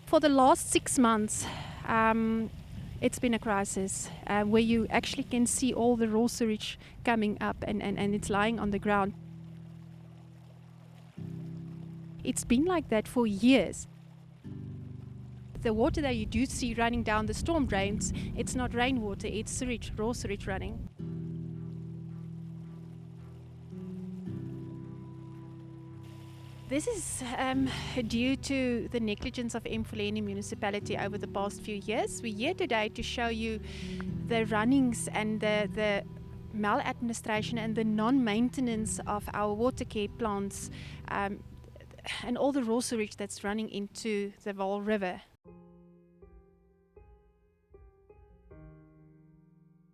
For the last 6 months, it's been a crisis where you actually can see all the raw sewage coming up and it's lying on the ground. It's been like that for years. The water that you do see running down the storm drains, it's not rainwater, it's sewage, raw sewage running. This is due to the negligence of Mfuleni municipality over the past few years. We're here today to show you the runnings and the maladministration and the non-maintenance of our water care plants and all the raw sewage that's running into the Vaal River.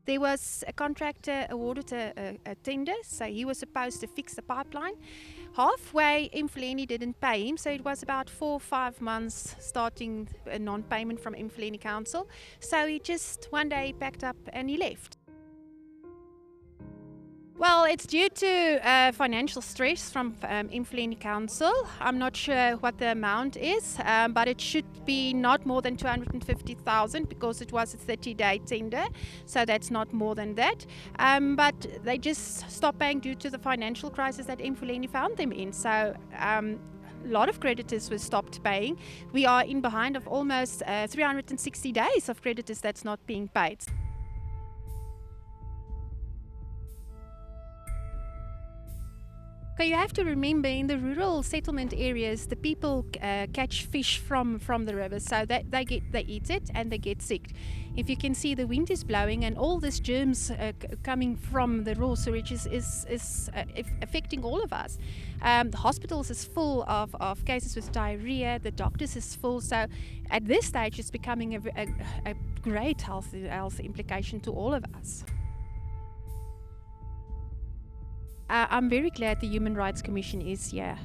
There was a contractor awarded a tender, so he was supposed to fix the pipeline. Halfway, Mfuleni didn't pay him, so it was about 4 or 5 months starting a non-payment from Mfuleni Council. So he just one day packed up and he left. Well, it's due to financial stress from Mfuleni Council. I'm not sure what the amount is, but it should be not more than 250,000 because it was a 30-day tender, so that's not more than that. But they just stopped paying due to the financial crisis that Mfuleni found them in. So a lot of creditors were stopped paying. We are in behind of almost 360 days of creditors that's not being paid. Okay, you have to remember in the rural settlement areas, the people catch fish from the river, so that they eat it and they get sick. If you can see, the wind is blowing and all these germs coming from the raw sewage is affecting all of us. The hospitals is full of cases with diarrhea, the doctors is full, so at this stage it's becoming a great health implication to all of us. I'm very glad the Human Rights Commission is here.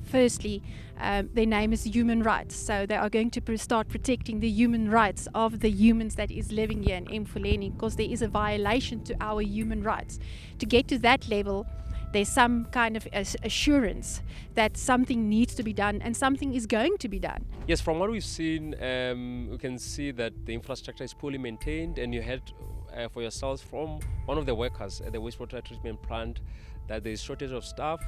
Firstly, their name is Human Rights, so they are going to start protecting the human rights of the humans that is living here in Mfuleni, because there is a violation to our human rights. To get to that level, there's some kind of assurance that something needs to be done and something is going to be done. Yes, from what we've seen, we can see that the infrastructure is poorly maintained, and you heard for yourselves from one of the workers at the wastewater treatment plant that there is shortage of staff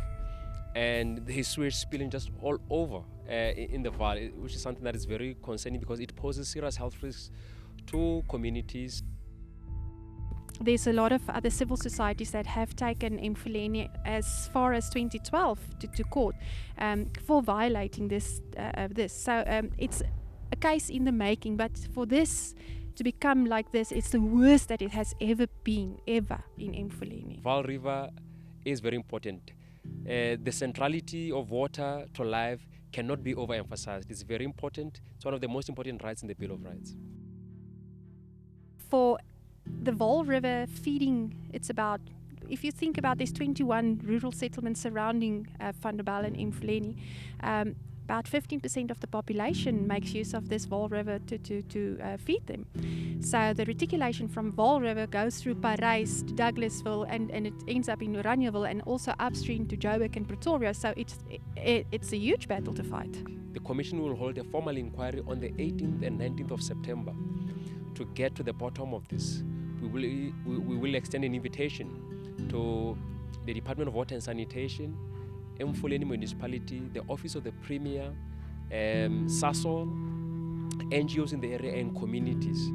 and there is sewage spilling just all over in the Vaal, which is something that is very concerning because it poses serious health risks to communities. There's a lot of other civil societies that have taken Mfuleni as far as 2012 to court for violating this. So it's a case in the making, but for this to become like this, it's the worst that it has ever been, ever in Mfuleni. Vaal River is very important. The centrality of water to life cannot be overemphasized. It's very important. It's one of the most important rights in the Bill of Rights. For the Vaal River feeding, it's about, if you think about, there's 21 rural settlements surrounding Van der Bijl and Mfuleni. About 15% of the population makes use of this Vaal River to feed them. So the reticulation from Vaal River goes through Parys to Douglasville and it ends up in Oranjeville and also upstream to Joburg and Pretoria. So it's a huge battle to fight. The Commission will hold a formal inquiry on the 18th and 19th of September to get to the bottom of this. We will extend an invitation to the Department of Water and Sanitation, Mfuleni Municipality, the Office of the Premier, SAHRC, NGOs in the area and communities.